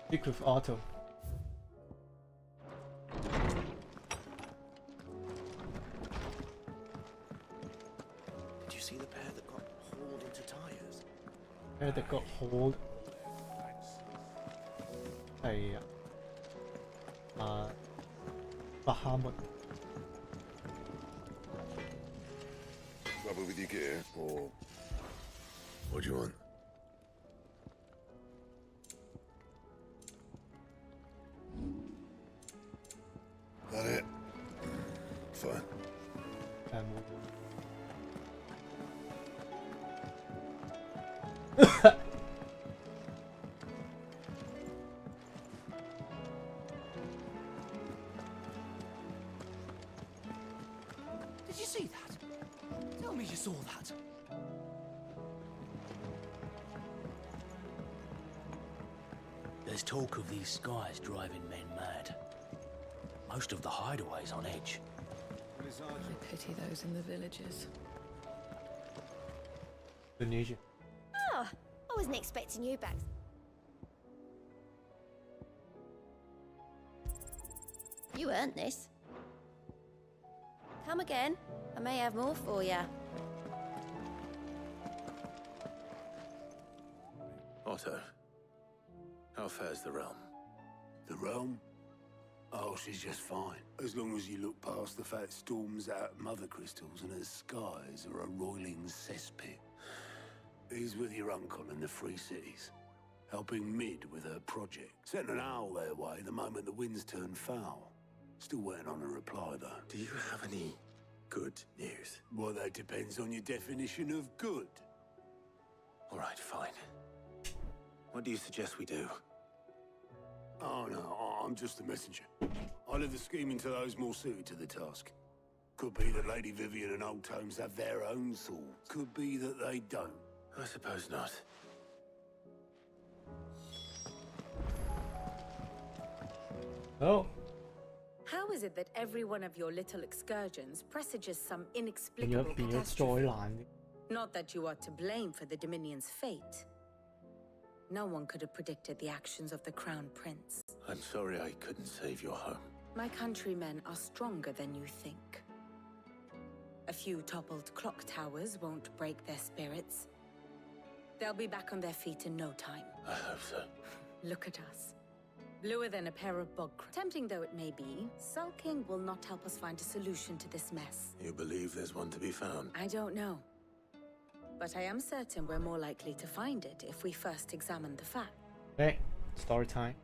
Stick with auto. Did you see the pair that got hauled into tires? Pair that got hauled. Hey, Bahamut. Trouble with your gear, or what do you want? That it? Fine. Did you see that? Tell me you saw that. There's talk of these skies driving men mad. Most of the hideaways on edge. I pity those in the villages. Indonesia. Oh, I wasn't expecting you back. You earned this. Come again. I may have more for you. Otto, how fares the realm? The realm? Oh, she's just fine. As long as you look past the fat storms out mother crystals and her skies are a roiling cesspit. He's with your uncle in the Free Cities, helping Mid with her project. Sent an owl their way the moment the winds turned foul. Still waiting on a reply, though. Do you have any good news? Well, that depends on your definition of good. All right, fine. What do you suggest we do? Oh, no, I'm just a messenger. I leave the scheming to those more suited to the task. Could be that Lady Vivian and Old Tomes have their own swords. Could be that they don't. I suppose not. Oh. How is it that every one of your little excursions presages some In inexplicable your catastrophe? storyline. Not that you are to blame for the Dominion's fate. No one could have predicted the actions of the Crown Prince. I'm sorry I couldn't save your home. My countrymen are stronger than you think. A few toppled clock towers won't break their spirits. They'll be back on their feet in no time. I hope so. Look at us. Bluer than a pair of bog crabs. Tempting though it may be, sulking will not help us find a solution to this mess. You believe there's one to be found? I don't know. But I am certain we're more likely to find it if we first examine the facts. Okay, story time.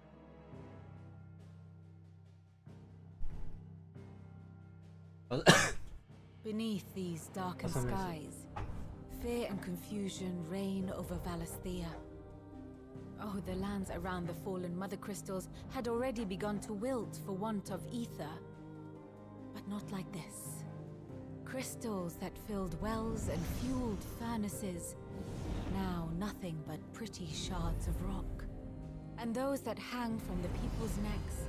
Beneath these darkened That's amazing. skies, fear and confusion reign over Valisthea. Oh, the lands around the fallen mother crystals had already begun to wilt for want of ether. But not like this. Crystals that filled wells and fueled furnaces. Now nothing but pretty shards of rock. And those that hang from the people's necks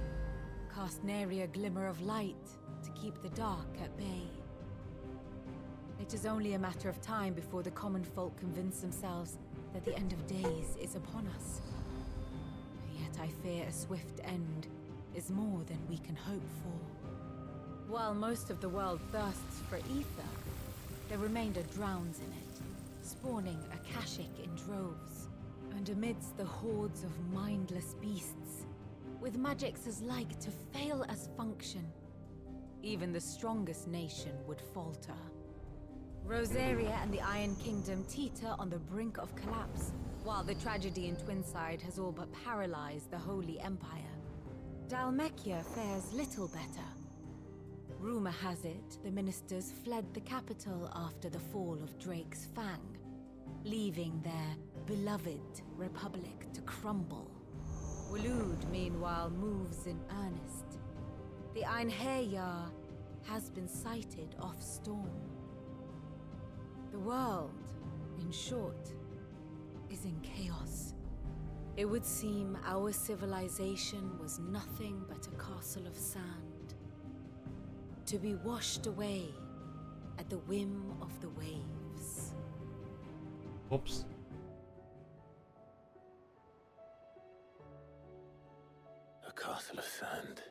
cast nary a glimmer of light to keep the dark at bay. It is only a matter of time before the common folk convince themselves that the end of days is upon us. Yet I fear a swift end is more than we can hope for. While most of the world thirsts for ether, the remainder drowns in it, spawning Akashic in droves. And amidst the hordes of mindless beasts, with magics as like to fail as function, even the strongest nation would falter. Rosaria and the Iron Kingdom teeter on the brink of collapse, while the tragedy in Twinside has all but paralyzed the Holy Empire. Dalmekia fares little better. Rumor has it the ministers fled the capital after the fall of Drake's Fang, leaving their beloved republic to crumble. Waloed, meanwhile, moves in earnest. The Einherjar has been sighted off Storm. The world, in short, is in chaos. It would seem our civilization was nothing but a castle of sand, to be washed away at the whim of the waves. Whoops. sand.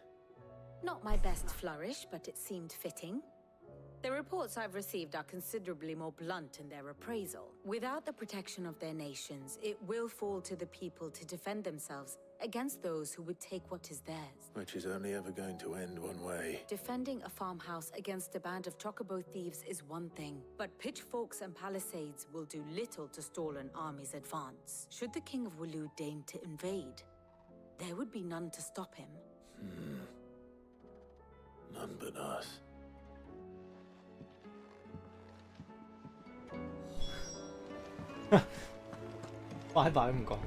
Not my best flourish, but it seemed fitting. The reports I've received are considerably more blunt in their appraisal. Without the protection of their nations, it will fall to the people to defend themselves against those who would take what is theirs. Which is only ever going to end one way. Defending a farmhouse against a band of chocobo thieves is one thing, but pitchforks and palisades will do little to stall an army's advance. Should the King of Wulu deign to invade, there would be none to stop him. None but us. Bye bye không còn.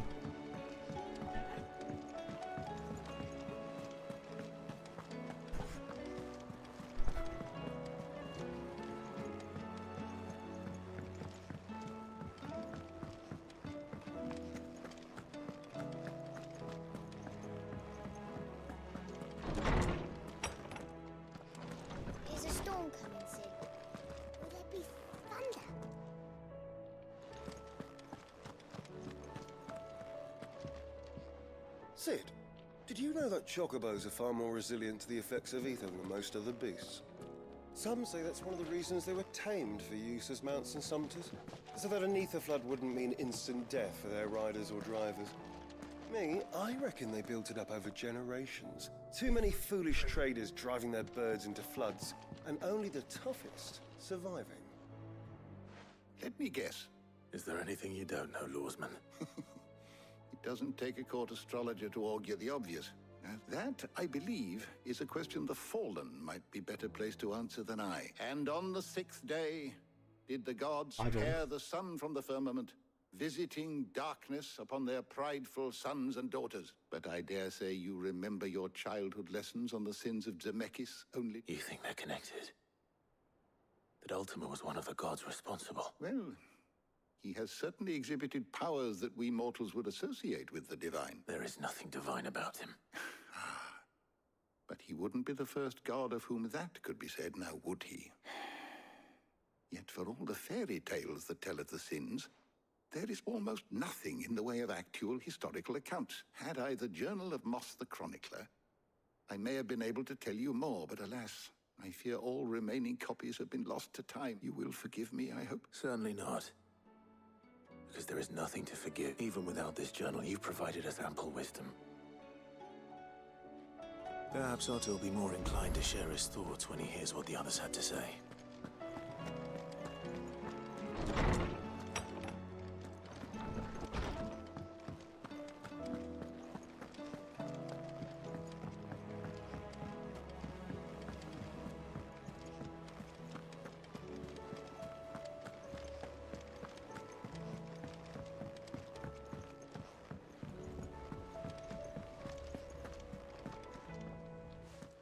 Is a storm coming soon? Will there be thunder? Sid, did you know that chocobos are far more resilient to the effects of ether than most other beasts? Some say that's one of the reasons they were tamed for use as mounts and sumpters, so that an ether flood wouldn't mean instant death for their riders or drivers. Me, I reckon they built it up over generations. Too many foolish traders driving their birds into floods, and only the toughest surviving. Let me guess. Is there anything you don't know, Lawsman? It doesn't take a court astrologer to augur the obvious. That, I believe, is a question the Fallen might be better placed to answer than I. And on the 6th day, did the gods I don't. tear the sun from the firmament, visiting darkness upon their prideful sons and daughters? But I dare say you remember your childhood lessons on the sins of Zemeckis only. You think they're connected? That Ultima was one of the gods responsible? Well, he has certainly exhibited powers that we mortals would associate with the divine. There is nothing divine about him. But he wouldn't be the first god of whom that could be said, now would he? Yet for all the fairy tales that tell of the sins, there is almost nothing in the way of actual historical accounts. Had I the Journal of Moss the Chronicler, I may have been able to tell you more, but alas, I fear all remaining copies have been lost to time. You will forgive me, I hope? Certainly not. Because there is nothing to forgive. Even without this journal, you've provided us ample wisdom. Perhaps Otto will be more inclined to share his thoughts when he hears what the others had to say.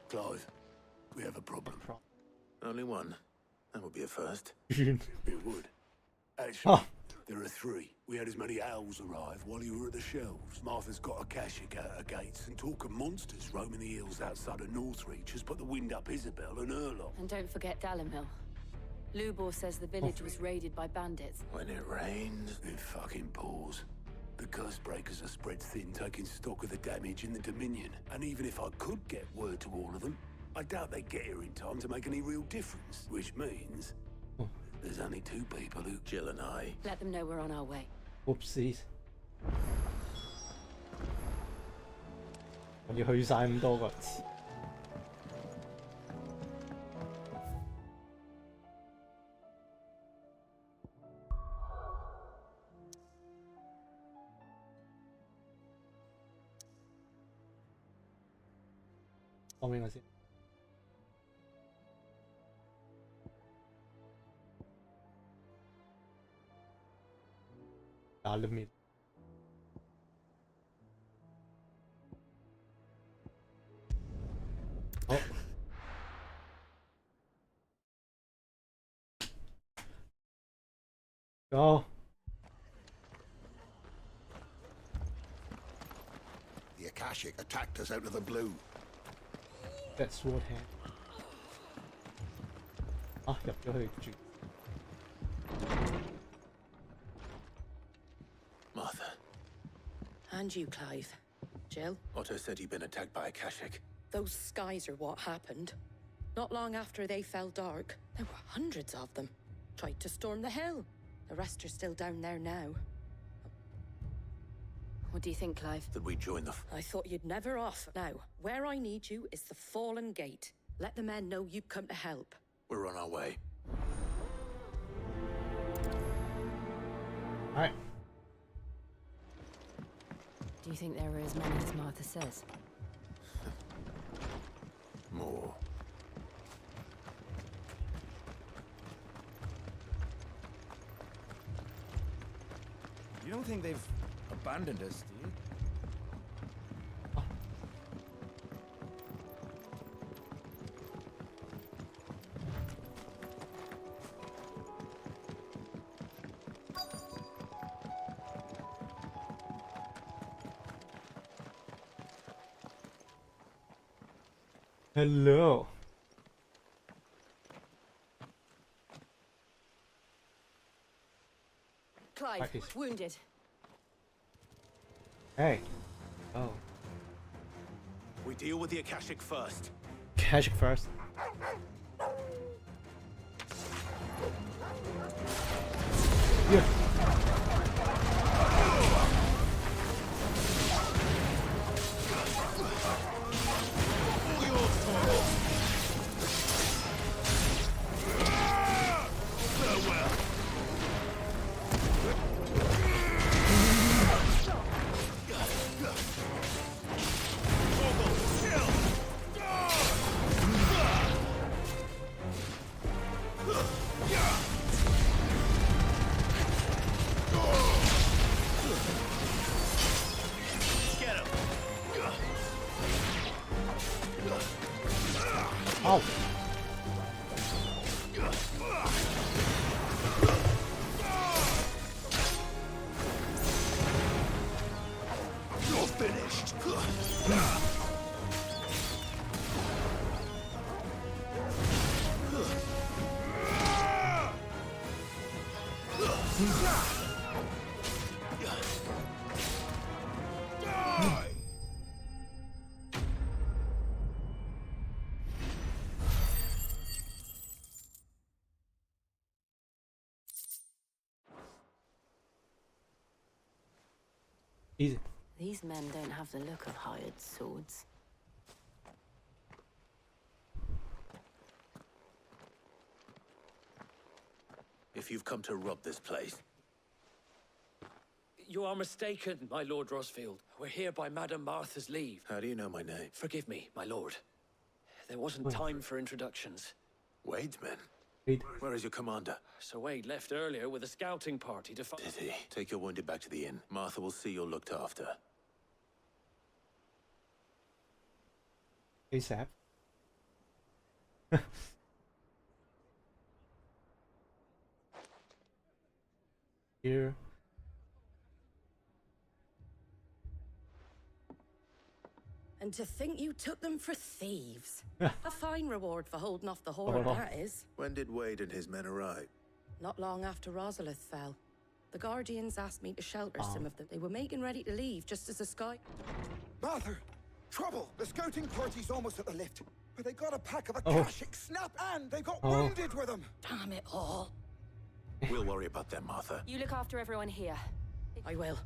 Clive, we have a problem. Only one. That would be a first. It would. Actually, Oh. there are 3. We had as many owls arrive while you were at the shelves. Martha's got a Akashic out her gates, and talk of monsters roaming the hills outside of Northreach has put the wind up Isabel and Urlock. And don't forget Dalimil. Lubor says the village was raided by bandits. When it rains. It fucking pours. The curse breakers are spread thin, taking stock of the damage in the Dominion. And even if I could get word to all of them, I doubt they'd get here in time to make any real difference. Which means there's only 2 people who... Jill and I. Let them know we're on our way. Whoopsies. 我要去晒咁多個字。放邊個先？打了面。好。Go. The Akashic attacked us out of the blue. That sword hand. 啊，入咗去住。Martha. And you, Clive. Jill. Otto said he'd been attacked by a Kashik. Those skies are what happened. Not long after they fell dark, there were hundreds of them. Tried to storm the hill. The rest are still down there now. What do you think, Clive? That we join the... I thought you'd never off. Now, where I need you is the Fallen Gate. Let the men know you've come to help. We're on our way. Alright. Do you think there are as many as Martha says? More. You don't think they've abandoned us, do you? Hello. Clive, Practice. wounded. Hey. Oh. We deal with the Akashic first. Catch it first. Yeah. Oh. You're finished. Easy. These men don't have the look of hired swords. If you've come to rob this place, You are mistaken, my Lord Rosfield. We're here by Madame Martha's leave. how do you know my name? Forgive me, my lord. There wasn't time for introductions. Wade's men. Wait. Where is your commander? Sir Wade left earlier with a scouting party to find... Did he? Take your wounded back to the inn. Martha will see you're looked after. ASAP. Here. And to think you took them for thieves. A fine reward for holding off the horde, Oh. that is. When did Wade and his men arrive? Not long after Rosalith fell. The Guardians asked me to shelter some of them. They were making ready to leave just as the sky... Martha! Trouble! The scouting party's almost at the lift. But they got a pack of Oh. Akashic snap and they got Oh. wounded with them. Damn it all. We'll worry about them, Martha. You look after everyone here. I will.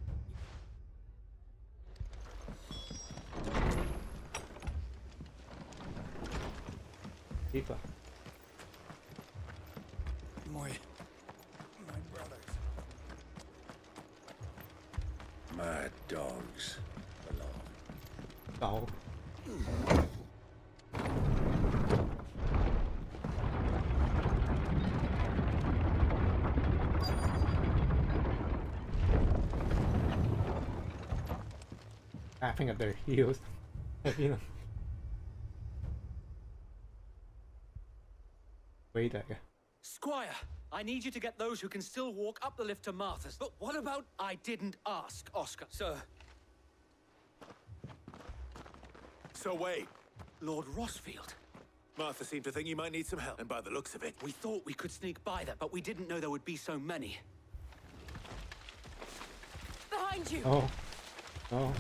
Deeper. My brothers. Mad dogs. Oh. Laughing at their heels. You know. Wait there. Squire, I need you to get those who can still walk up the lift to Martha's. But what about... I didn't ask, Oscar. Sir. So Wade, Lord Rosfield. Martha seemed to think you might need some help, and by the looks of it, We thought we could sneak by them, but we didn't know there would be so many. Behind you! Oh. Oh.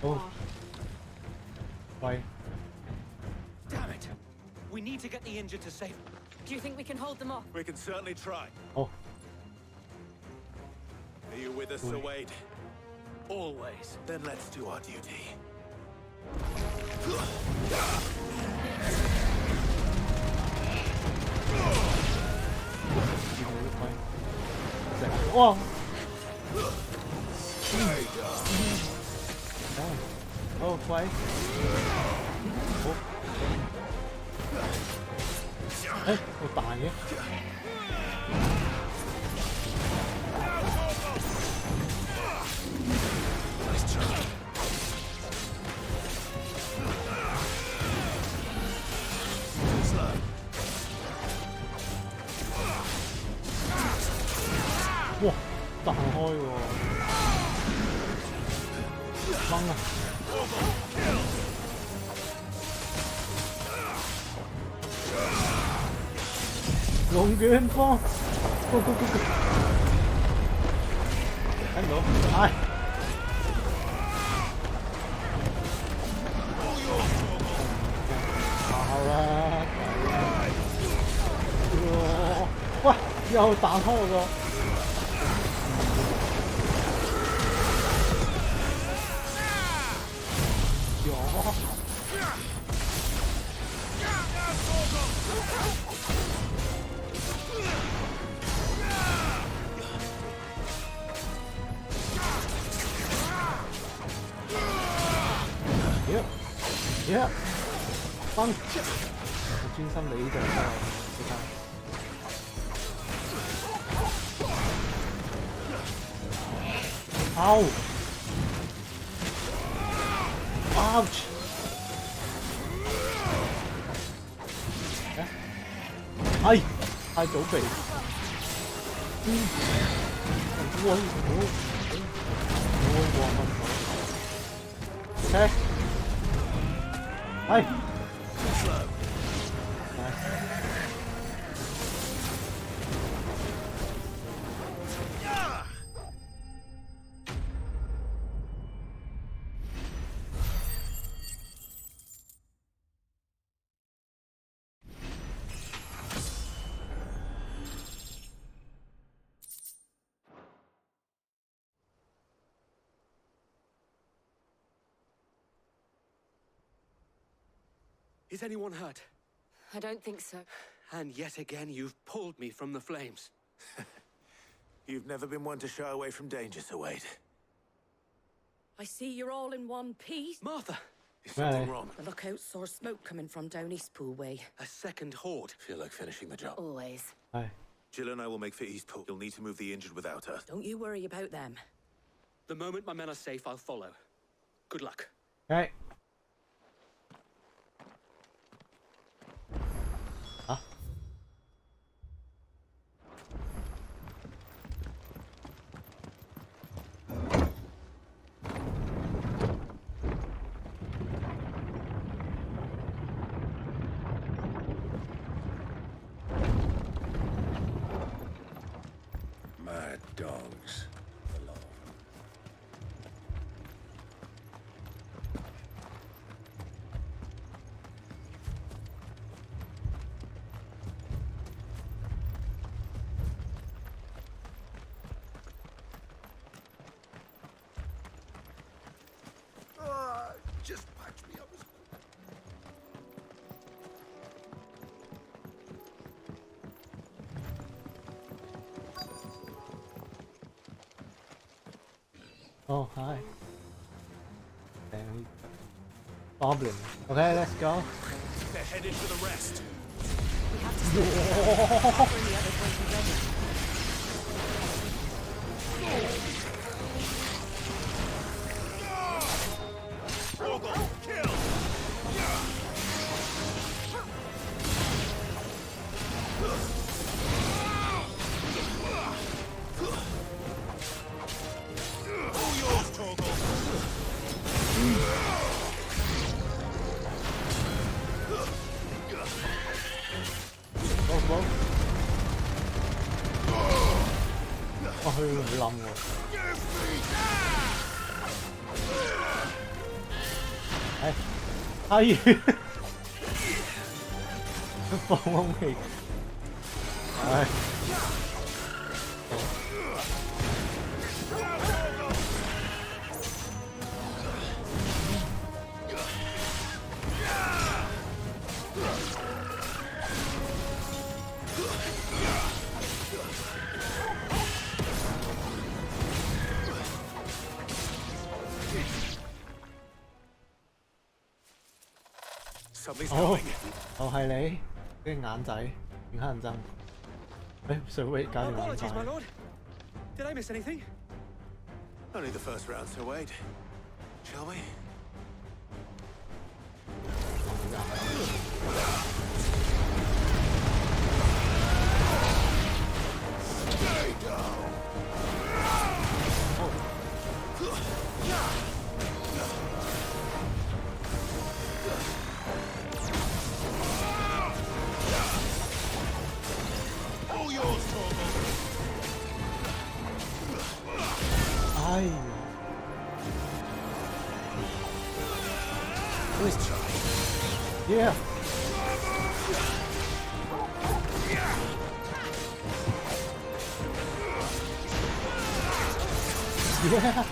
Oh. 喂， Damn it! We need to get the injured to safety. Do you think we can hold them off? We can certainly try. 好， Are you with us, Sir Wade? Always. Then let's do our duty. 喂，哇！好，喂，好，哎，我打嘢。 哇，彈開喎，掹啊！龍捲風，go go go go， 睇唔到，唉！爆啦！喂，又彈開我個。 耶！翻，我專心理呢隻車，你睇。Ow! Ouch! 哎，太早避。喂，OK。 Hey! Is anyone hurt? I don't think so. And yet again, you've pulled me from the flames. You've never been one to shy away from danger, Sir Wade. I see you're all in one piece. Martha! Is something wrong? The lookout saw smoke coming from down Eastpool way. A second horde. Feel like finishing the job. Always. Hey. Jill and I will make for Eastpool. You'll need to move the injured without her. Don't you worry about them. The moment my men are safe, I'll follow. Good luck. Hey. Hả? Mad dogs. Just patch me up. Oh, hi. Damn. Goblin. Okay, let's go. They're headed for the rest. We have to stay together. Bring the others when we're ready. Kill! All yours, Torgal. Go, go. Oh, hơi lầm rồi. Hey. 哎呀，放空氣，唉。Something's 哦， coming. 就係你，跟住眼仔，變黑人憎。上位搞掂眼 Apologies, my 快。 lord. Did I miss anything? Only the first round, Sir Wade. Shall we? Stay down. All yours, Torvald. 哎呀， Let's try. yeah， yeah，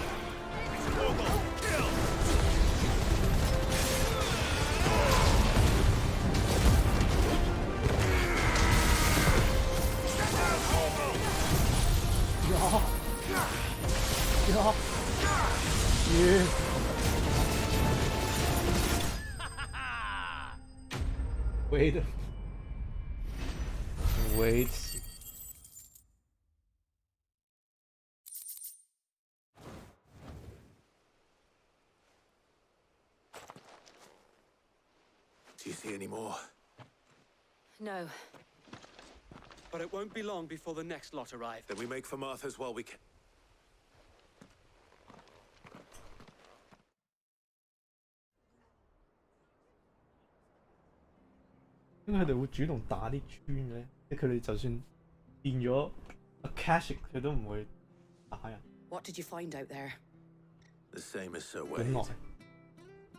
呀，耶。 Wait. Wait. Do you see any more? No. But it won't be long before the next lot arrive. Then we make for Martha's while we can. 點解佢哋會主動打啲磚嘅咧？即係佢哋就算變咗 Akashic，佢都唔會打人。 What did you find out there? The same as Sir 本 Wade. 來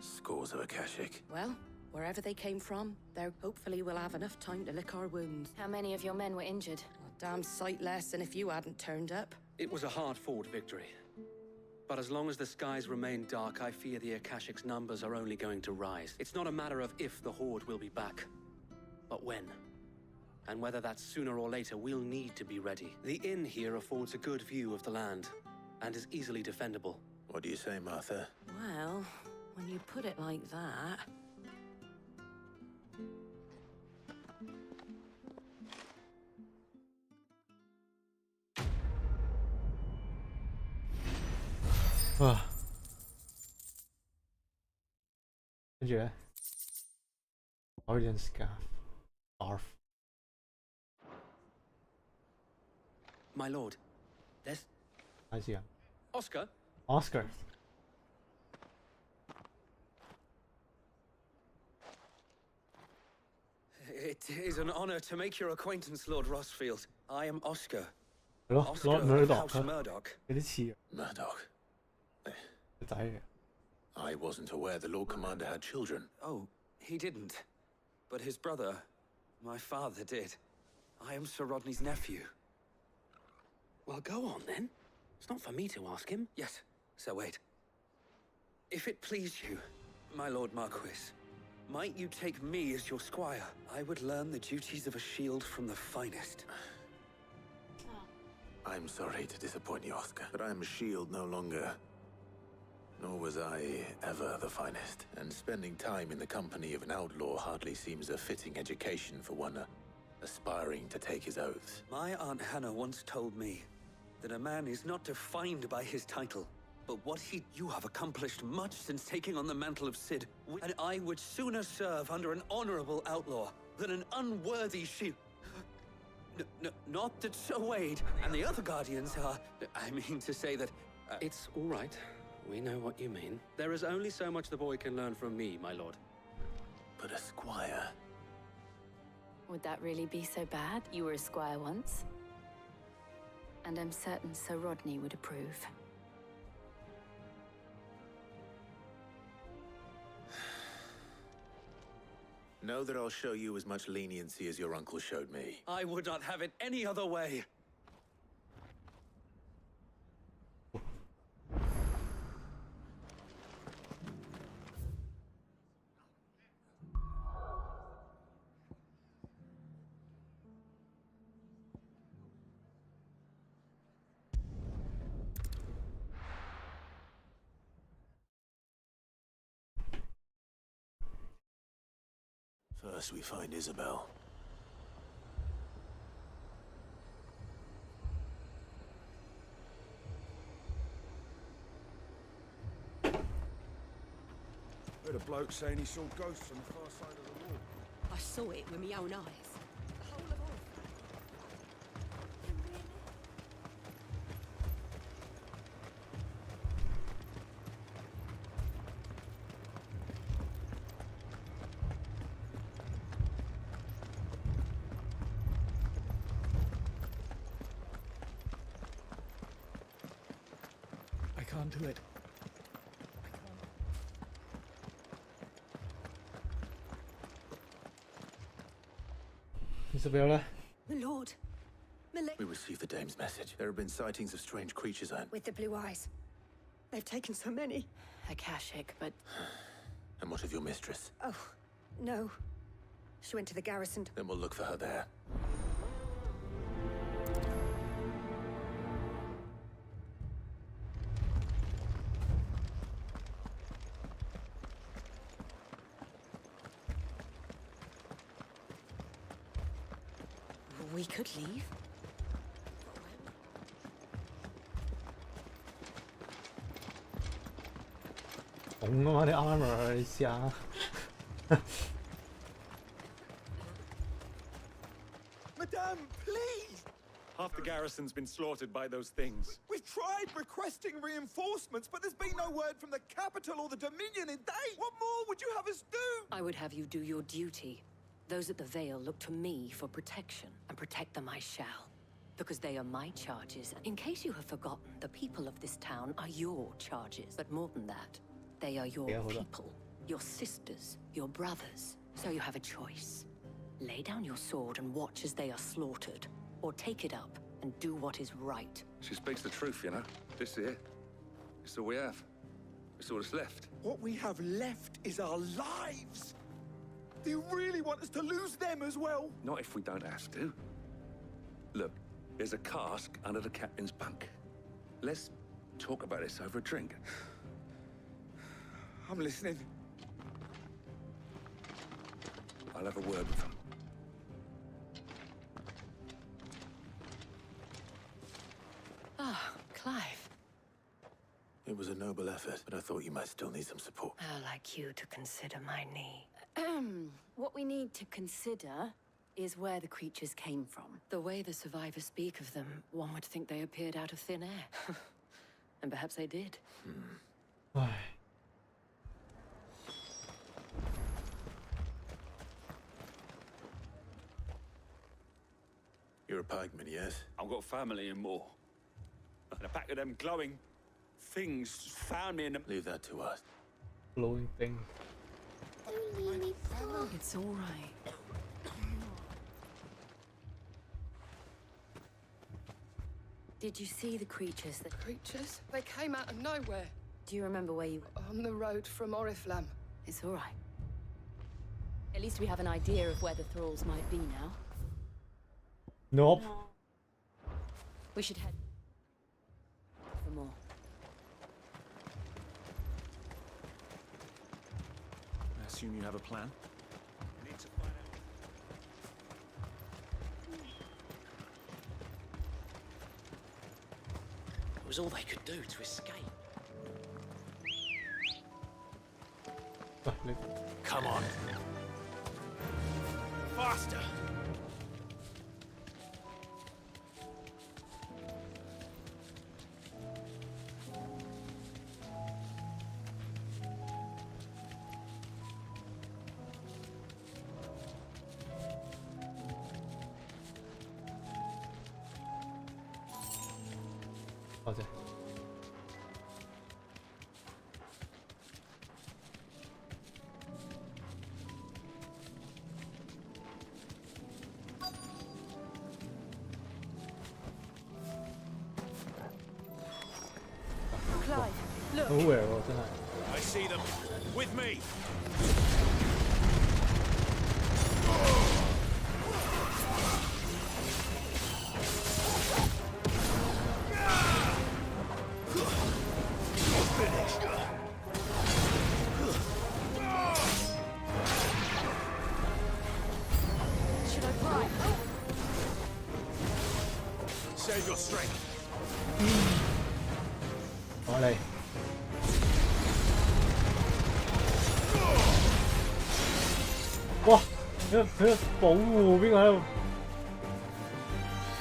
Scores of Akashic. Well, wherever they came from, there hopefully we'll have enough time to lick our wounds. How many of your men were injured? A damn sight less than if you hadn't turned up. It was a hard-fought victory. But as long as the skies remain dark, I fear the Akashic's numbers are only going to rise. It's not a matter of if the Horde will be back, but when. And whether that's sooner or later, we'll need to be ready. The inn here affords a good view of the land, and is easily defendable. What do you say, Martha? Well, when you put it like that... Ugh. 跟住咧 ，Origin Scarf， My lord, there's 睇先啊 Oscar. ，Oscar， It is an honor to make your acquaintance, Lord Rossfield. I am Oscar. 係咯 Oscar ，Lord of Murdoch House 啊， Murdoch. 有啲似啊， Murdoch. 個仔嚟嘅。 I wasn't aware the Lord Commander had children. Oh, he didn't. But his brother, my father, did. I am Sir Rodney's nephew. Well, go on then. It's not for me to ask him. Yes, Sir Wade. If it please you, my Lord Marquis, might you take me as your squire? I would learn the duties of a shield from the finest. I'm sorry to disappoint you, Oscar, but I'm a shield no longer. Nor was I ever the finest, and spending time in the company of an outlaw hardly seems a fitting education for one aspiring to take his oaths. My Aunt Hannah once told me that a man is not defined by his title, but what you have accomplished much since taking on the mantle of Cid, and I would sooner serve under an honorable outlaw than an unworthy shield. Not that Sir Wade and the other guardians are... I mean to say that... It's all right. We know what you mean. There is only so much the boy can learn from me, my lord. But a squire... Would that really be so bad? You were a squire once. And I'm certain Sir Rodney would approve. Know that I'll show you as much leniency as your uncle showed me. I would not have it any other way. First we find Isabel. Heard a bloke saying he saw ghosts on the far side of the wall. I saw it with my own eyes. The whole of I can't do it. Isabella. My lord. We received the dame's message. There have been sightings of strange creatures, Anne. With the blue eyes. They've taken so many. Akashic, but... And what of your mistress? Oh, no. She went to the garrison. Then we'll look for her there. We could leave. 엉망하네 armor, 이씨야. Madame, please! Half the garrison's been slaughtered by those things. We've tried requesting reinforcements, but there's been no word from the capital or the Dominion in days. What more would you have us do? I would have you do your duty. Those at the Vale look to me for protection, and protect them I shall. Because they are my charges. In case you have forgotten, the people of this town are your charges. But more than that, they are your people. Your sisters, your brothers. So you have a choice. Lay down your sword and watch as they are slaughtered. Or take it up and do what is right. She speaks the truth, you know. This here. It's all we have. It's all that's left. What we have left is our lives. Do you really want us to lose them as well? Not if we don't have to. Look, there's a cask under the captain's bunk. Let's talk about this over a drink. I'm listening. I'll have a word with them. Ah, Clive. It was a noble effort, but I thought you might still need some support. I'd like you to consider my knee. What we need to consider is where the creatures came from. The way the survivors speak of them, one would think they appeared out of thin air. And perhaps they did. You're a pikeman, yes? I've got family in Moor. And a pack of them glowing things found me in the... Leave that to us. Glowing thing. It's all right. Did you see the creatures that... Creatures? They came out of nowhere. Do you remember where you... On the road from Oriflamme. It's all right. At least we have an idea of where the thralls might be now. Nope. We should head for more. I assume you have a plan? We need to find out. It was all they could do to escape. Come on. Faster! 맞아. 好 weird 喎，真係。I see them. With me. Should I try? Save your strength. 我嚟。哇！佢保護邊個喺度？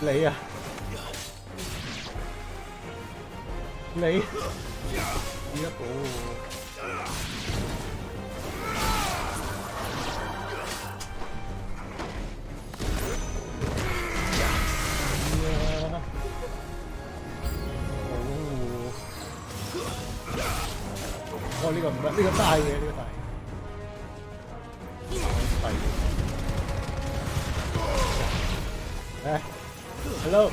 你啊！你而家保護。哦，呢個唔得，呢個大嘅，呢個大嘅。哎 ，hello，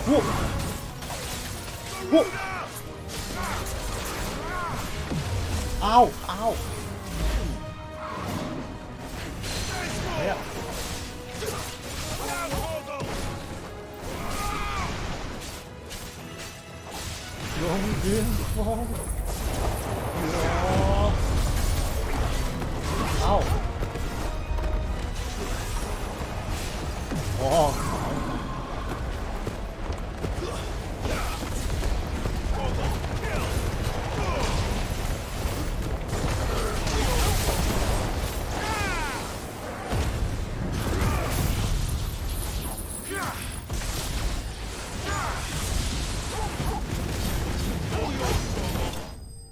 哇，哇，嗷嗷，哎呀！龙卷风，我，嗷，哦。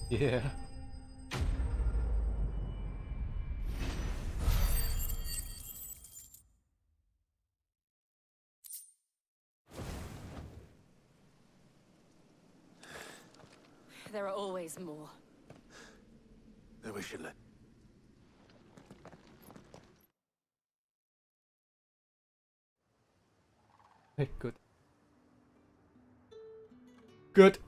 Yeah. There are always more. Then we should let. Hey, good. Good.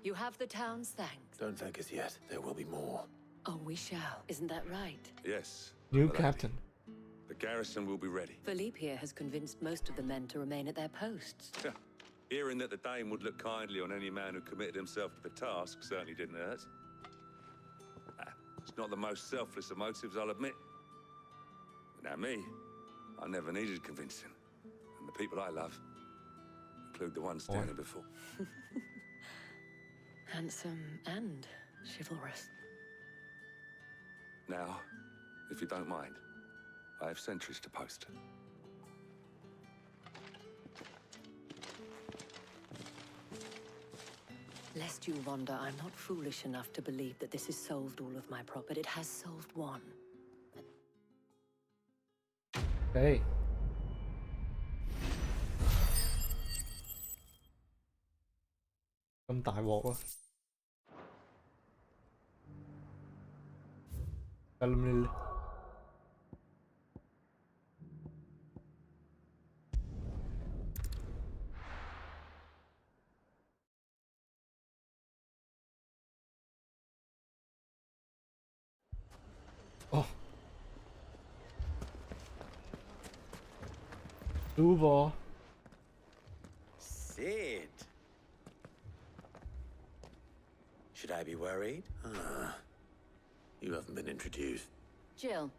You have the town's thanks. Don't thank us yet. There will be more. Oh, we shall. Isn't that right? Yes. New my lady. captain. The garrison will be ready. Philippe here has convinced most of the men to remain at their posts. Hearing that the Dane would look kindly on any man who committed himself to the task certainly didn't hurt. It's not the most selfless of motives, I'll admit. Now me, I never needed convincing. And the people I love include the ones standing before. Handsome and chivalrous. Now, if you don't mind, I have sentries to post. Lest you wonder, I'm not foolish enough to believe that this has solved all of my problems. But it has solved one. Hey.咁大鑊啊！哦，舒服。Sid. Should I be worried? You haven't been introduced. Jill,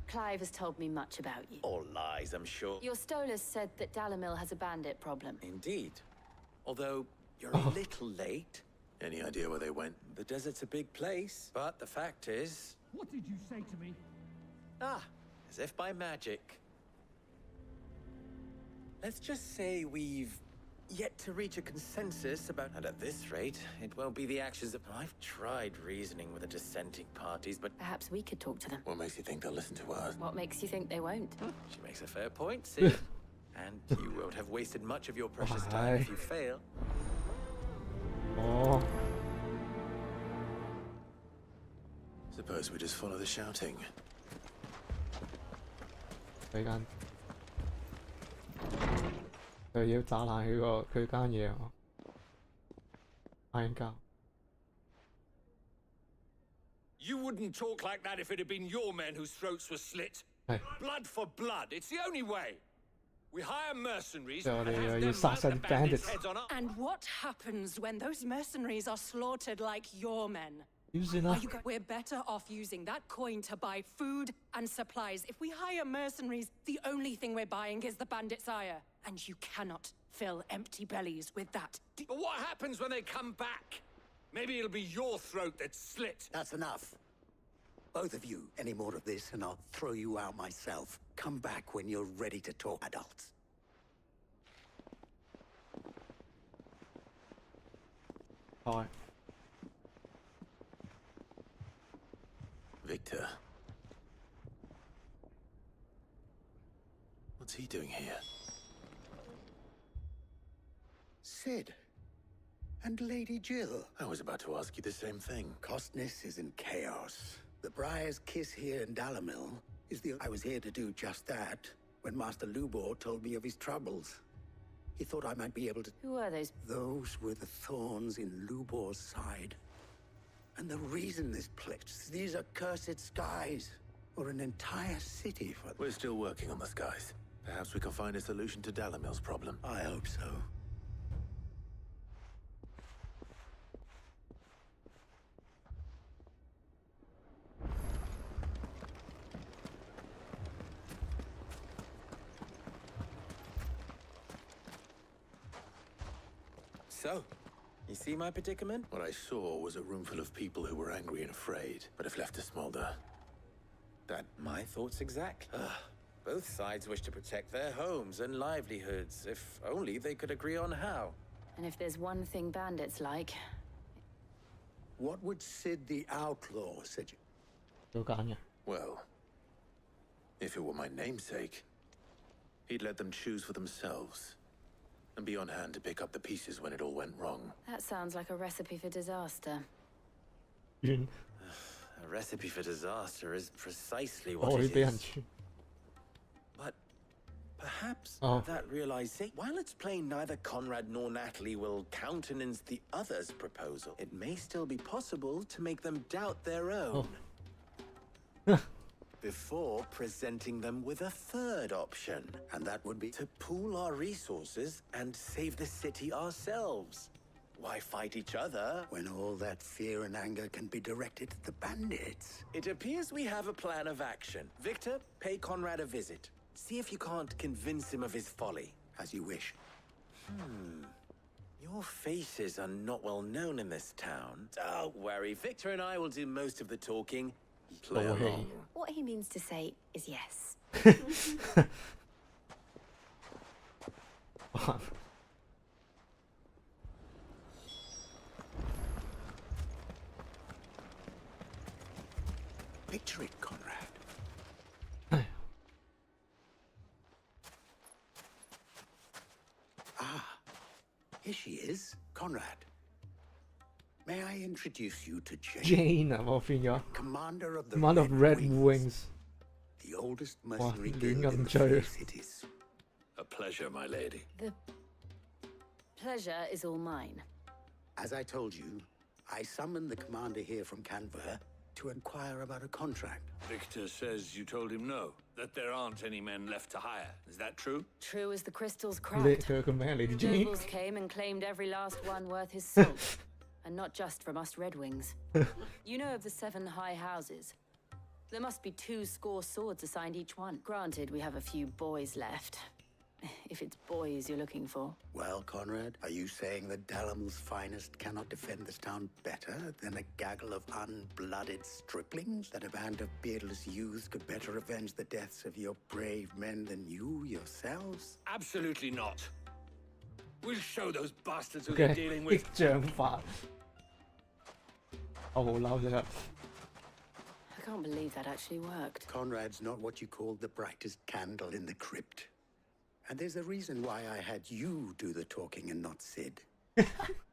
Clive has told me much about you. All lies, I'm sure. Your Stolas said that Dalamil has a bandit problem. Indeed. Although, you're a little late. Any idea where they went? The desert's a big place, but the fact is... What did you say to me? Ah, as if by magic. Let's just say we've yet to reach a consensus about... And at this rate, it won't be the actions of... I've tried reasoning with the dissenting parties, but... Perhaps we could talk to them. What makes you think they'll listen to us? What makes you think they won't? She makes a fair point, Sid. And you won't have wasted much of your precious time if you fail. Suppose we just follow the shouting. 佢間佢要炸爛佢間嘢啊！嗌交。 You wouldn't talk like that if it had been your men whose throats were slit. Hey. Blood for blood. It's the only way. We hire mercenaries So and they, have you them sack mount the some bandits' bandits. heads on our... And what happens when those mercenaries are slaughtered like your men? Using Are you We're better off using that coin to buy food and supplies. If we hire mercenaries, the only thing we're buying is the bandits' ire. And you cannot fill empty bellies with that. But what happens when they come back? Maybe it'll be your throat that's slit. That's enough. Both of you, any more of this and I'll throw you out myself. Come back when you're ready to talk, adults. Alright. Victor. What's he doing here? Sid. And Lady Jill. I was about to ask you the same thing. Costness is in chaos. The Briar's Kiss here in Dalamil is the... I was here to do just that when Master Lubor told me of his troubles. He thought I might be able to... Who are those? Those were the thorns in Lubor's side. And the reason this place... These are cursed skies. Or an entire city for... We're still working on the skies. Perhaps we can find a solution to Dalamil's problem. I hope so. So, you see my predicament? What I saw was a room full of people who were angry and afraid, but if left to smolder. That my thoughts exactly. Both sides wish to protect their homes and livelihoods, if only they could agree on how. And if there's one thing bandits like... What would Sid the Outlaw suggest? Well, if it were my namesake, he'd let them choose for themselves. And be on hand to pick up the pieces when it all went wrong. That sounds like a recipe for disaster. A recipe for disaster is precisely what Oh, it is. 俾人 But perhaps Oh. that realization, while it's plain neither Conrad nor Natalie will countenance the other's proposal, it may still be possible to make them doubt their own. Before presenting them with a third option. And that would be to pool our resources and save the city ourselves. Why fight each other when all that fear and anger can be directed at the bandits? It appears we have a plan of action. Victor, pay Conrad a visit. See if you can't convince him of his folly. As you wish. Your faces are not well known in this town. Don't worry, Victor and I will do most of the talking. Play along. What he means to say is yes. Picture it, Conrad. Here she is, Conrad. May I introduce you to Jane? Jane 啊，我變咗 Commander of the Command of Red Wings. Wings。 The oldest 哇， mercenary 亂 guild in 咁 the 追 Free。Cities. A pleasure, my lady. The pleasure is all mine. As I told you, I summoned the commander here from Canver to inquire about a contract. Victor says you told him no, that there aren't any men left to hire. Is that true? True as the crystals 你 cracked. 佢個名 Lady The Jane。 nobles came and claimed every last one worth his salt. And not just from us Red Wings. You know of the 7 high houses. There must be 2 swords assigned each one. Granted, we have a few boys left. If it's boys you're looking for. Well, Conrad, are you saying that Dalamil's finest cannot defend this town better than a gaggle of unblooded striplings? That a band of beardless youths could better avenge the deaths of your brave men than you yourselves? Absolutely not. We'll show those bastards who they're 嘅 dealing 激 with. 將法。我好嬲啫。 I can't believe that actually worked. Conrad's not what you call the brightest candle in the crypt. And there's a reason why I had you do the talking and not Sid.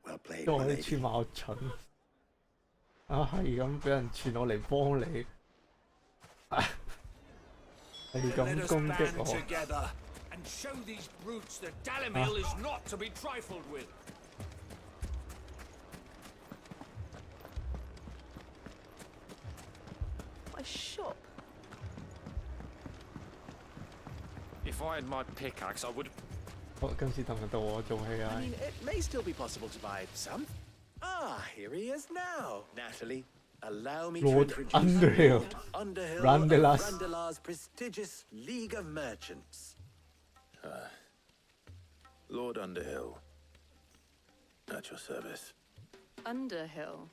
Well played, 我 my 啲 lady. 穿矛蠢。啊係咁俾人傳我嚟幫你，係咁攻擊我。 together and show these brutes that Dalimil is not to be trifled with. My shop. If I had my pickaxe, I would. 好，今次等唔到我做戲啊 I！ mean, it may still be possible to buy some. Ah, here he is now. Natalie, allow me Lord to introduce Underhill. Lord Underhill Randalas. of Randalar's prestigious League of Merchants. Lord Underhill. At your service. Underhill.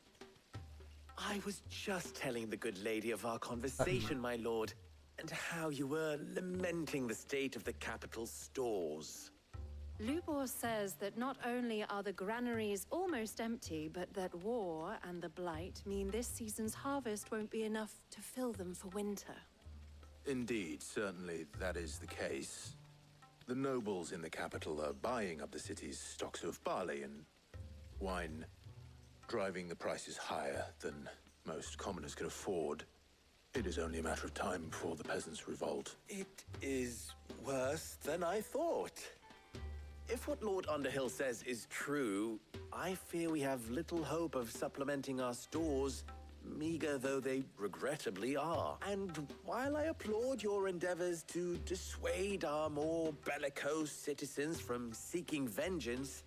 I was just telling the good lady of our conversation, my lord, and how you were lamenting the state of the capital's stores. Lubor says that not only are the granaries almost empty, but that war and the blight mean this season's harvest won't be enough to fill them for winter. Indeed, certainly that is the case. The nobles in the capital are buying up the city's stocks of barley and wine, driving the prices higher than most commoners can afford. It is only a matter of time before the peasants revolt. It is worse than I thought. If what Lord Underhill says is true, I fear we have little hope of supplementing our stores, meager though they regrettably are. And while I applaud your endeavors to dissuade our more bellicose citizens from seeking vengeance,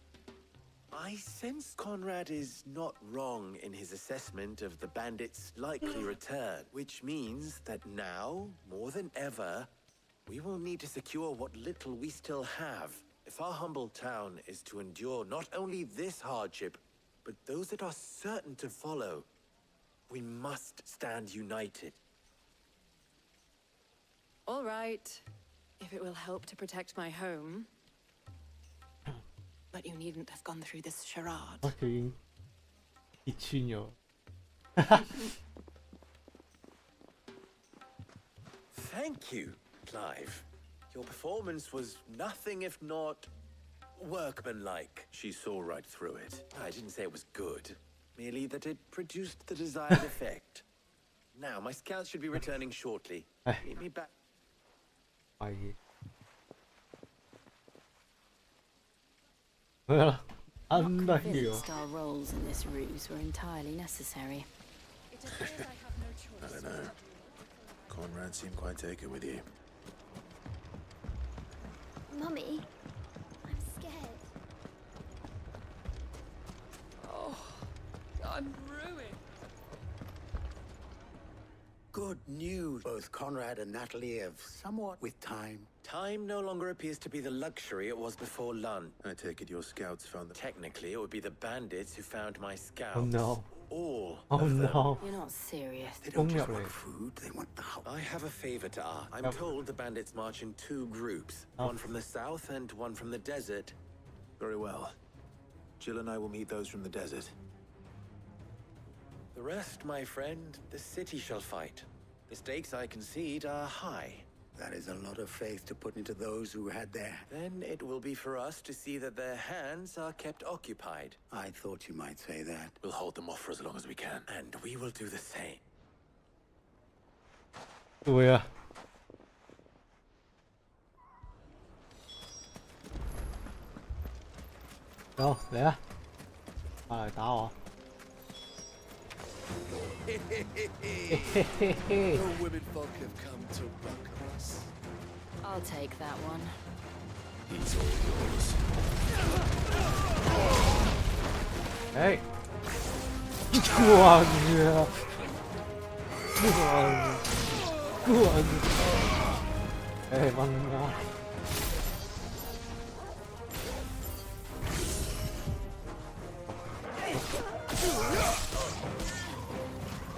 I sense Conrad is not wrong in his assessment of the bandits' likely return, which means that now, more than ever, we will need to secure what little we still have if our humble town is to endure not only this hardship, but those that are certain to follow. We must stand united. All right, if it will help to protect my home. But you needn't have gone through this charade. 佢已經跌穿咗。 Thank you, Clive. Your performance was nothing if not workmanlike. She saw right through it. I didn't say it was good, merely that it produced the desired effect. Now, my scouts should be returning shortly. Meet me back. 係。係啦，Underhill。 Our roles in this ruse were entirely necessary. I don't know. Conrad seemed quite taken with you. Mummy, I'm scared. Oh, I'm ruined. Good news. Both Conrad and Natalie have somewhat with time. Time no longer appears to be the luxury it was before Lund. I take it your scouts found them. Technically, it would be the bandits who found my scouts. Oh no. All Oh of them. no. You're not serious. They don't just Only want food, they want the house. I have a favor to ask. I'm Yep. told the bandits march in two groups, Oh. one from the south and one from the desert. Very well. Jill and I will meet those from the desert. The rest, my friend, the city shall fight. The stakes, I concede, are high. That is a lot of faith to put into those who had their... Then it will be for us to see that their hands are kept occupied. I thought you might say that. We'll hold them off for as long as we can. And we will do the same. 會啊。好，嚟啊！嚟打我。 No women folk have come to welcome us. I'll take that one. He's all yours. Hey! 滾啊！滾！誒掹啊！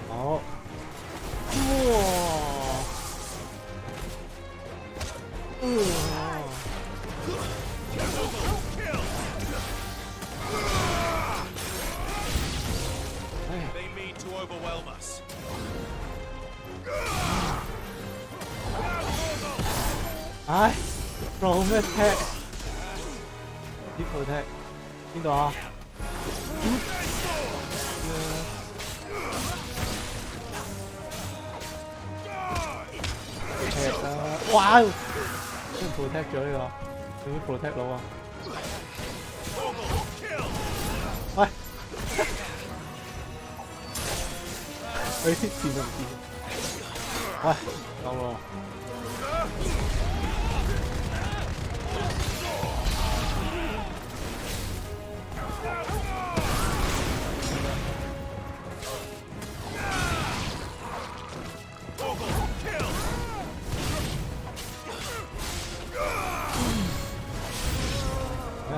好！哇！They mean to overwhelm us. 唉，做咩踢？呢部踢邊度啊？哇！俾人 protect 咗呢個，有冇 protect 佬啊？喂！佢啲電都唔見。喂，夠咯！唉。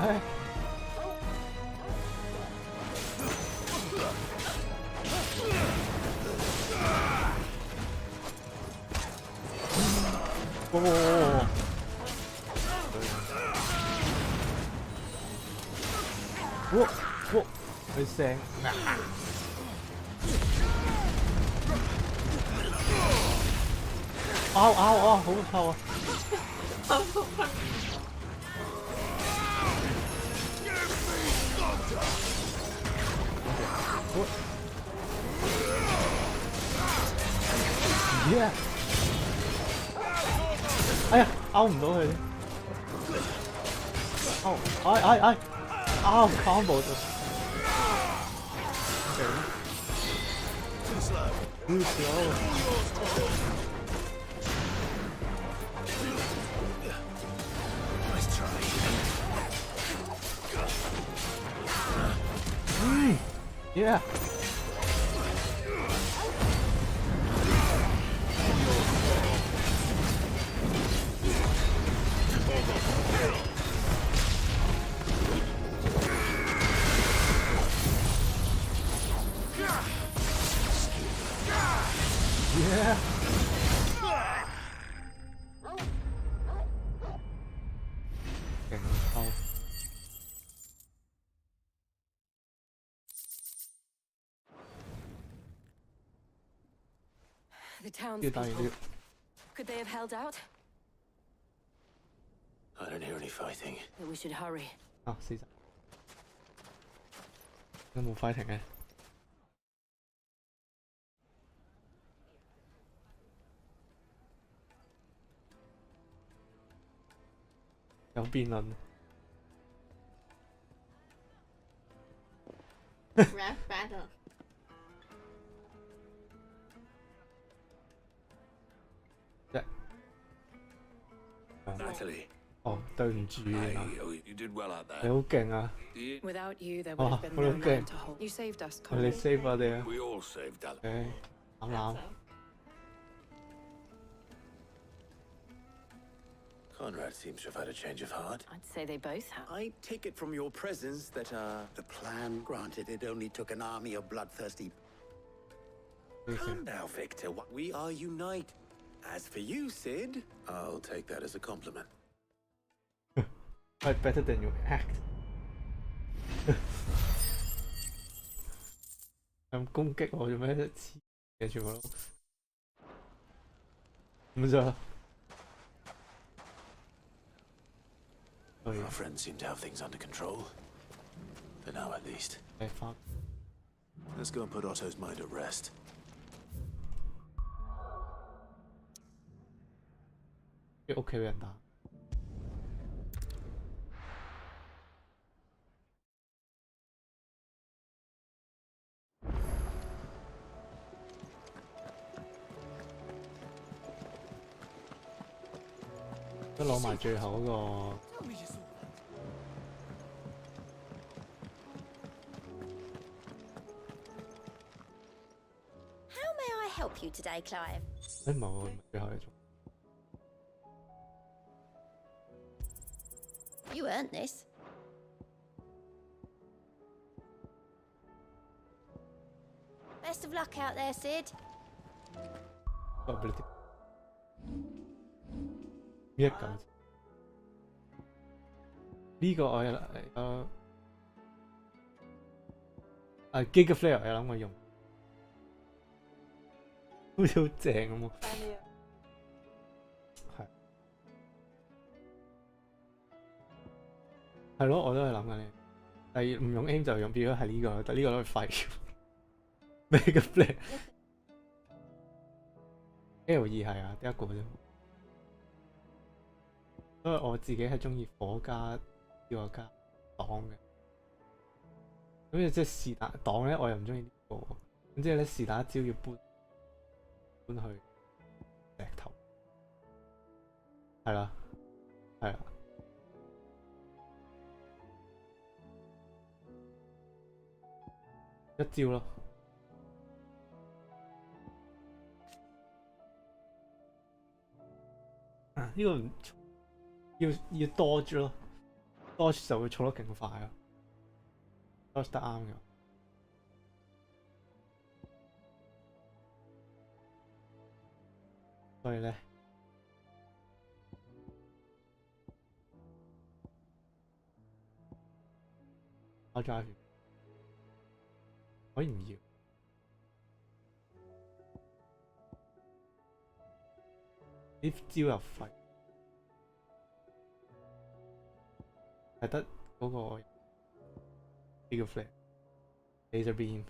哦！佢聲。好臭啊！耶！哎呀，勾唔到佢。combo 咗。Too slow. Nice try. Yeah. Yeah. The townspeople. Could they have held out? I don't hear any fighting. Then we should hurry. 啊，死晒！有冇 fighting 嘅？有辯論。Rap battle. Natalie. 哦，對唔住啊！ You did well out there. 你好勁啊！ Without you, there would have been 我 no 好 man 勁。 to hold. You saved us, 係你 save 我哋啊！ We all saved Dallas. 誒，攬攬。 Conrad seems to have had a change of heart. I'd say they both have. I take it from your presence that, The plan granted it only took an army of bloodthirsty... Calm now, Victor. We are unite. As for you, Sid... I'll take that as a compliment. Fight better than you act. 咁攻擊我做咩？黐嘅全部都。咁就。 Our friends seem to have things under control. For now, at least. Hey, fuck. Let's go and put Otto's mind at rest. 俾屋企俾人打。都攞埋最後嗰個。 How may I help you today, Clive? 誒唔係喎，最後一種。 You earned this. Best of luck out there, Sid. Ability. 呢一嚿。呢個我有Giga Flare 有諗過用，好似好正咁喎。係咯，我都係諗緊呢。但係唔用 aim 就用，變咗係呢個，但呢個攞去廢。Mega Flare L2係啊，得一個啫。所以我自己係中意火加呢個加黨嘅。咁即係是但黨咧，我又唔中意呢個。咁即係咧是但一招要搬去石頭。係啦，係啦。一招咯。呢個唔要dodge咯，dodge 就會儲得勁快咯，dodge 得啱嘅。所以咧，我揸住可以唔要？啲招又廢。係得嗰個呢個 flag laser beam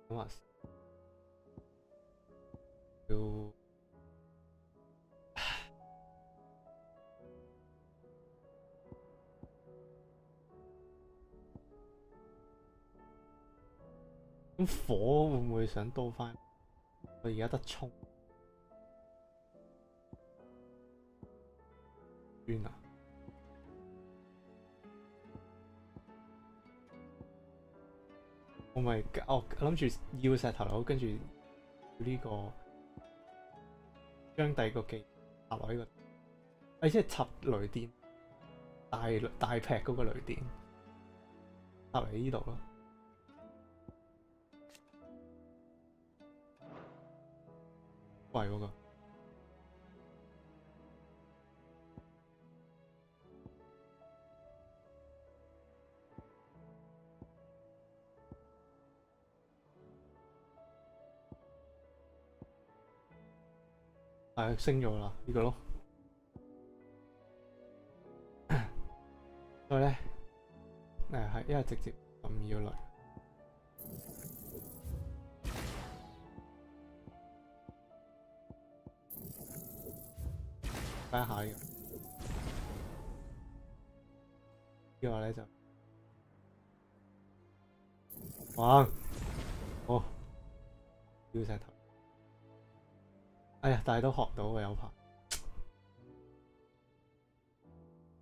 咁啊，要咁火會唔會想多返？我而家得衝冤啊！我咪我諗住要石頭佬，跟住呢個將第二個技插落呢個，即係插雷電，大劈嗰個雷電插嚟呢度咯。貴嗰個。係升咗啦，呢個咯。所以咧，係因為直接唔要雷。睇下呢個，呢個咧就哇，好，要石頭。哎呀，但係都學到嘅有排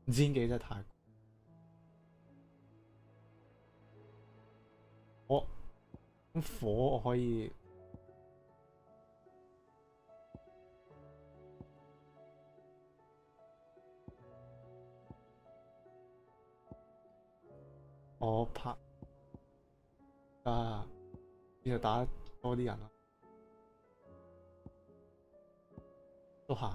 ，5000幾真係太貴。咁火我可以我拍啊，然後打多啲人咯。都係。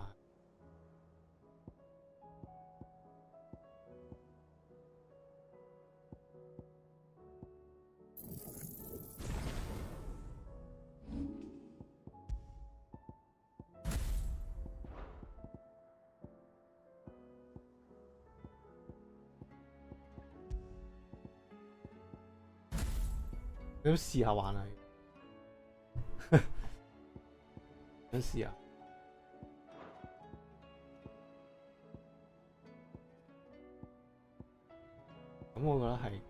你都試下玩啊！想試下。咁我覺得係，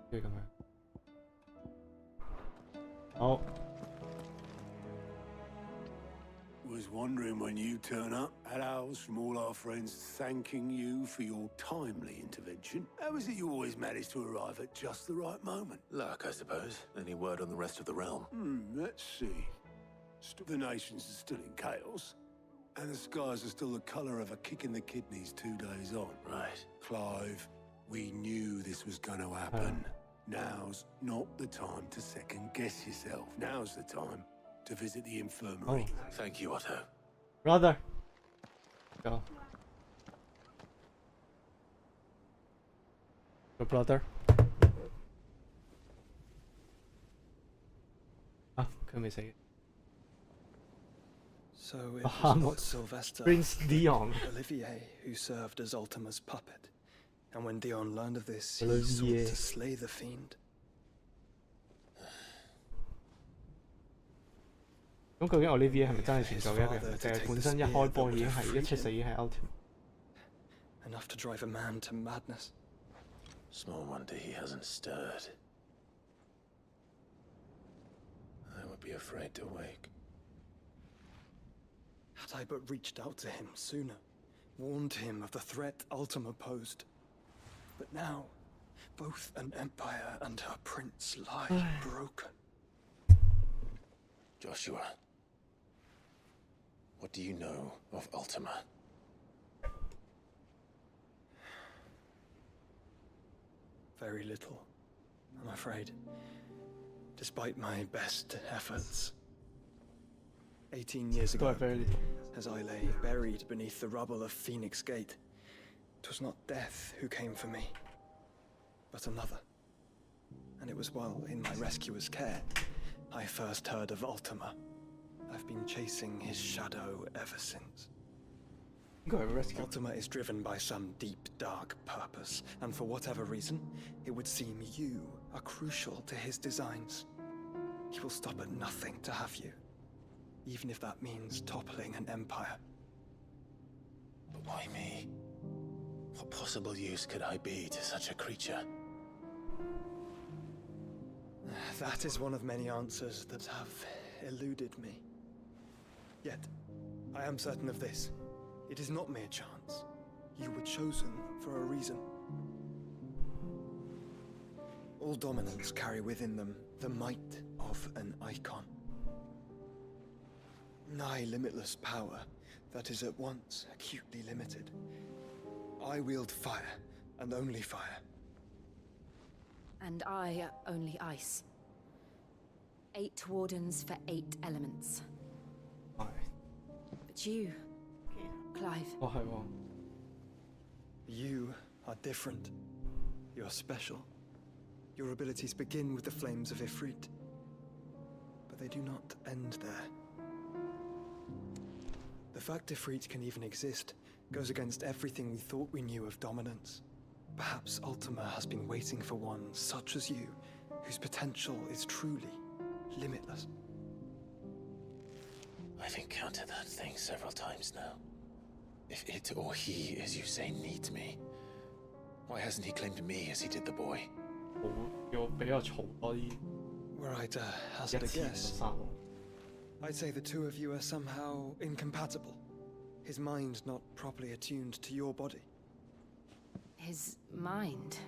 即係咁樣。好。Was wondering when you turn up. Had owls from all our friends thanking you for your timely intervention. How is it you always manage to arrive at just the right moment? Luck, I suppose. Any word on the rest of the realm? Let's see. The nations are still in chaos. And the skies are still the colour of a kick in the kidneys 2 days on. Right. Clive, we knew this was going to happen. Now's not the time to second-guess yourself. Now's the time to visit the infirmary. Oh. Thank you, Otto. Brother. Go. Your brother. Ah, can we say it? So it was not Sylvester, Prince Dion. Olivier, who served as Ultima's puppet. And when Dion learned of this, he Olivier. sought to slay the fiend. 咁究竟 Olivia 係咪真係全救嘅？定係本身一開波已經係一出世已經係 Ultimate？ Enough to drive a man to madness. Small wonder he hasn't stirred. I would be afraid to wake. Had I but reached out to him sooner, warned him of the threat Ultima posed. But now, both an empire and her prince lie broken. Joshua, what do you know of Ultima? Very little, I'm afraid. Despite my best efforts. 18 years ago, as I lay buried beneath the rubble of Phoenix Gate, 'twas not death who came for me, but another. And it was while in my rescuer's care, I first heard of Ultima. I've been chasing his shadow ever since. Ultima is driven by some deep, dark purpose, and for whatever reason, it would seem you are crucial to his designs. He will stop at nothing to have you, even if that means toppling an empire. But why me? What possible use could I be to such a creature? That is one of many answers that have eluded me. Yet, I am certain of this. It is not mere chance. You were chosen for a reason. All dominants carry within them the might of an icon. Nigh limitless power that is at once acutely limited. I wield fire, and only fire. And I only ice. 8 wardens for 8 elements. But you, Clive. You are different. You're special. Your abilities begin with the flames of Ifrit. But they do not end there. The fact Ifrit can even exist goes against everything we thought we knew of dominance. Perhaps Ultima has been waiting for one such as you, whose potential is truly limitless. I've encountered that thing several times now. If it or he, as you say, needs me, why hasn't he claimed me as he did the boy? Were I to hazard a guess, I'd say the two of you are somehow incompatible. His mind not properly attuned to your body. His mind?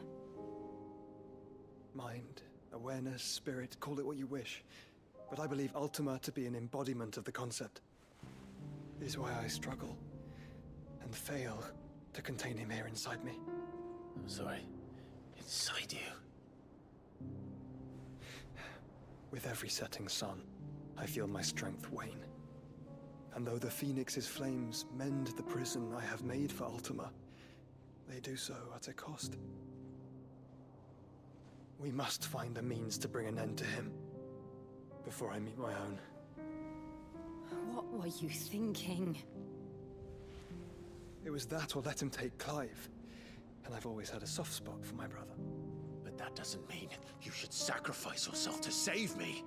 Mind, awareness, spirit, call it what you wish. But I believe Ultima to be an embodiment of the concept. It is why I struggle and fail to contain him here inside me. I'm sorry. Inside you? With every setting sun, I feel my strength wane. And though the Phoenix's flames mend the prison I have made for Ultima, they do so at a cost. We must find a means to bring an end to him before I meet my own. What were you thinking? It was that or let him take Clive. And I've always had a soft spot for my brother. But that doesn't mean you should sacrifice yourself to save me.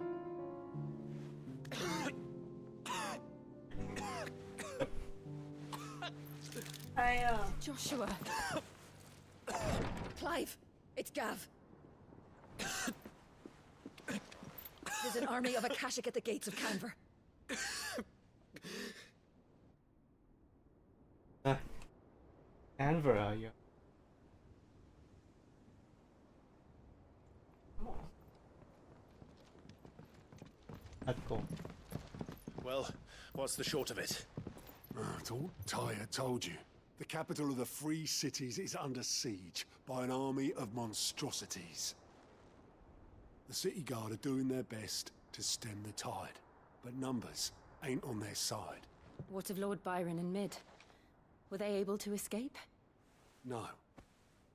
Joshua. Clive, it's Gav. There's an army of Akashic at the gates of Canver. Canver are you? Let's go. Well, what's the short of it? Tyre told you. The capital of the Free Cities is under siege by an army of monstrosities. The city guard are doing their best to stem the tide, but numbers ain't on their side. What of Lord Byron and Mid? Were they able to escape? No,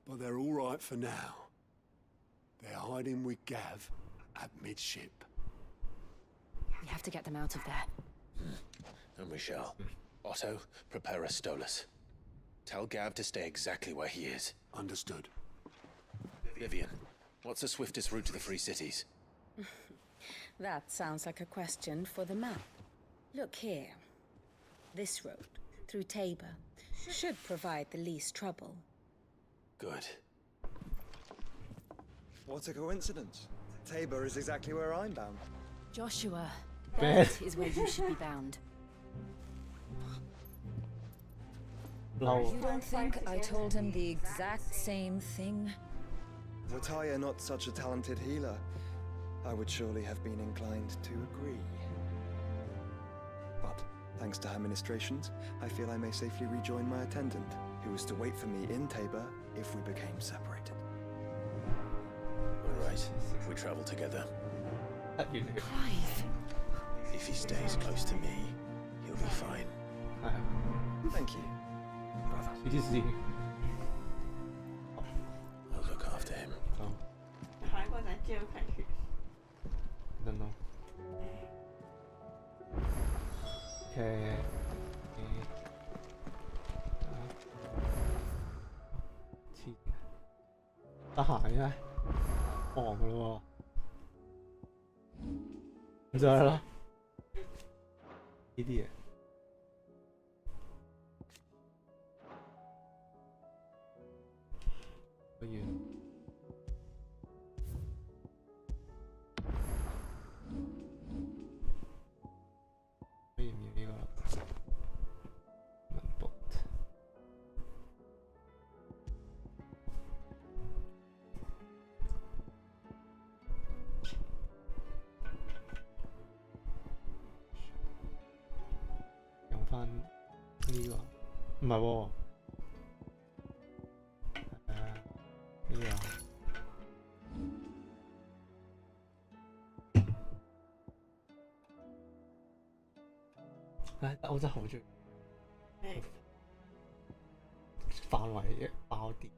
but they're all right for now. They're hiding with Gav at midship. We have to get them out of there. And we shall. Otto, prepare a Stolas. Tell Gav to stay exactly where he is. Understood. Vivian, what's the swiftest route to the Free Cities? That sounds like a question for the map. Look here. This road, through Tabor, should provide the least trouble. Good. What a coincidence. Tabor is exactly where I'm bound. Joshua, Bad. that is where you should be bound. No. You don't think I told him the exact same thing? Were Tyre not such a talented healer, I would surely have been inclined to agree. But, thanks to her ministrations, I feel I may safely rejoin my attendant, who was to wait for me in Tabor if we became separated. All right, we travel together. You knew. Clive. If he stays close to me, he'll be fine. Thank you, brother. Easy. I'll look after him. Oh. 下一個就係焦皮血。 Don't know. Okay. 得閒嘅，忙噶咯喎，咁就係啦。呢啲嘢。不如。 可以唔要呢個文博？用翻呢個？唔係喎。呢個。 唉，我真係好中意範圍嘅爆點，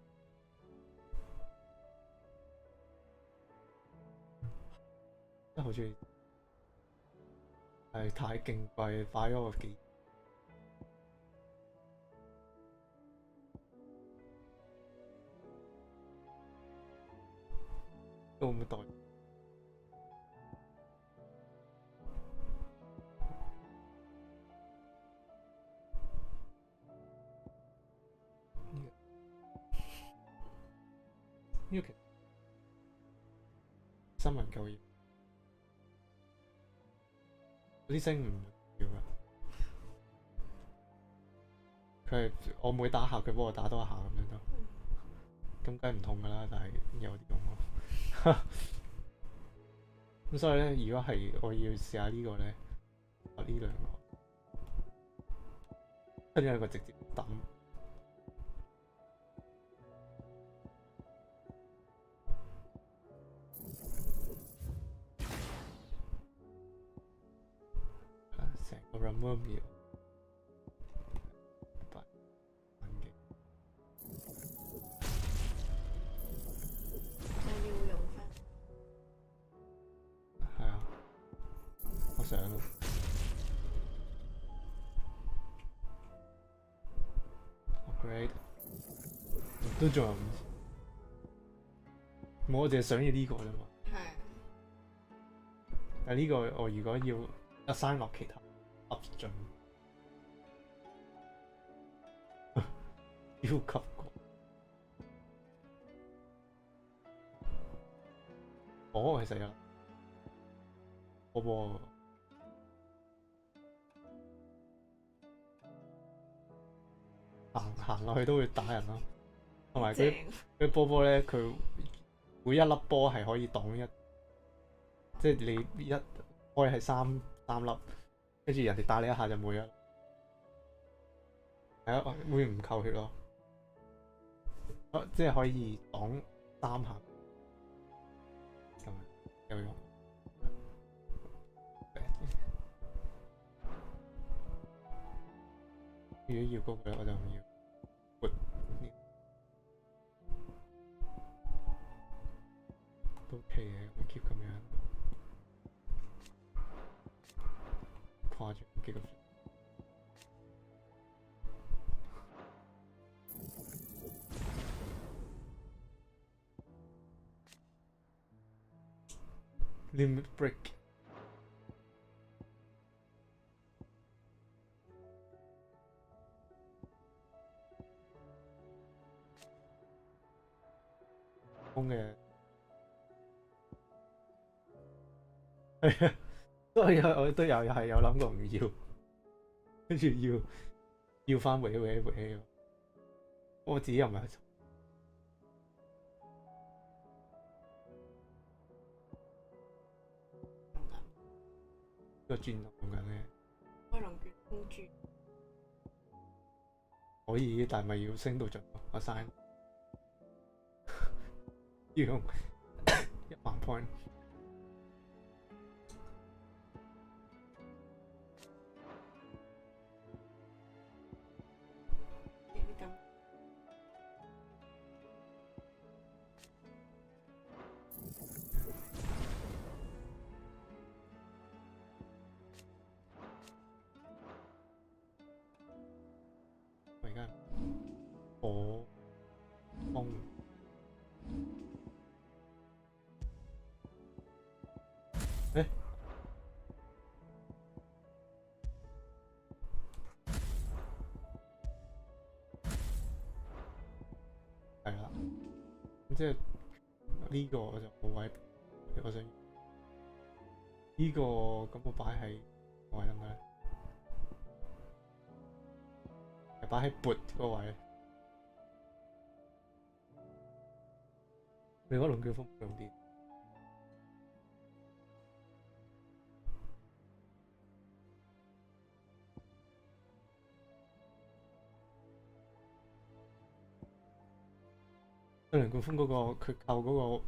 真係好中意。係太勁貴，擺咗個幾都唔袋。 呢個其實新聞夠要，嗰啲星唔要㗎。佢係我每打下，佢幫我打多一下咁樣都，咁梗係唔痛㗎啦，但係有啲用咯。咁所以咧，如果係我要試下呢個咧，呢兩個，跟住兩個直接抌。 成個 remove 秒，8萬幾。你要用翻？係啊，我想咯。Upgrade 都仲有5次，我淨係想要呢個啫嘛。係。但係呢個我如果要assign落其他。 up 進，超級過。哦，其實有波行落去都會打人咯，同埋佢波咧，佢每一粒波係可以擋一，即係你一開係三粒。 跟住人哋打你一下就冇咗，係啊，會唔扣血咯？即係可以擋3下，咁有用。如果要高嘅我就唔要，撥都 OK 嘅，我 keep 咁樣。 誇張幾個 limit break 係啊，所以我都係有諗過唔要，跟住要翻搲，我自己又唔係。個轉動緊嘅，開龍捲風轉可以，但係咪要升到盡個山？要用10000 point。我而家火風誒係啦，即係呢個我就冇位，我想呢個咁我擺喺位得唔得咧？擺喺撥嗰個位，你覺得龍捲風用啲？龍捲風嗰個佢扣嗰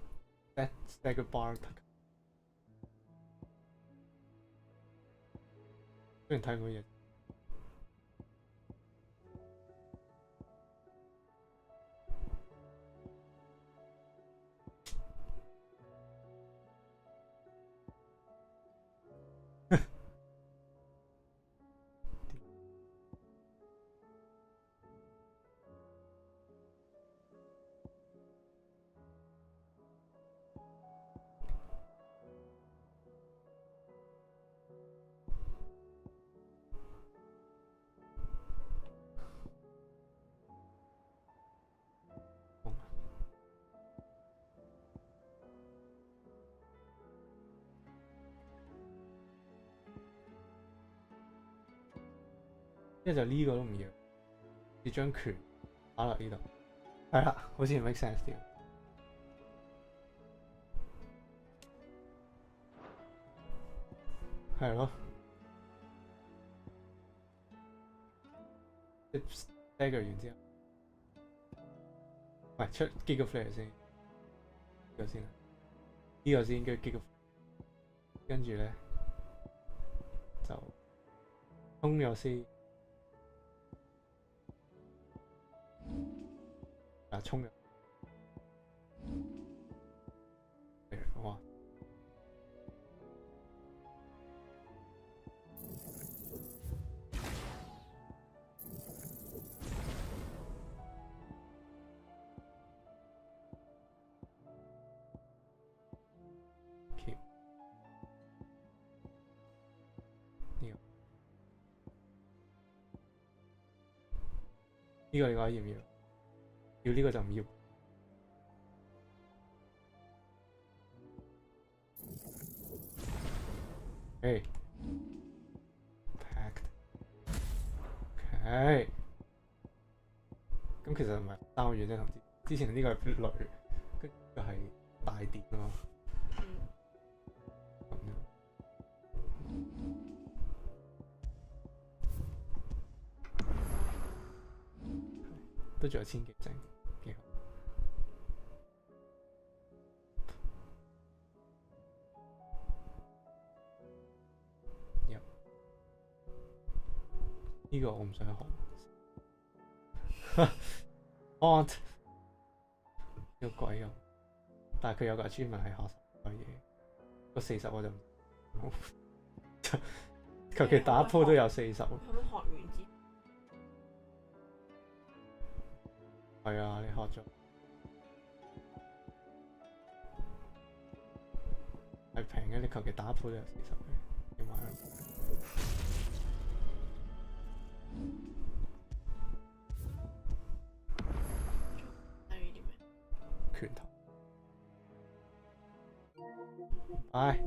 個 stagger bar， 雖然睇唔到嘢。一就呢個都唔要，你將拳打落呢度，係啦，好似 make sense 啲。係咯，即 stagger 完之後，唔係出 Giga Flare 先，呢個先啦，呢個先跟住 Giga Flare，跟住咧就衝咗先。啊！衝入，哇！呢個你覺得要唔要？要呢個就唔要。誒 ，packed。OK。咁其實唔係3個月啫，同之前呢個係雷，跟住就係大電啊嘛。都仲有1000幾整，幾好。呢個我唔想學。Aunt 呢個鬼咁，但係佢有個 achievement 係學所有嘢，個40我就唔求其打鋪都有40。咁學完之後，係啊，你學咗係平嘅，你求其打鋪都有40嘅，你買啦。拳頭，拜。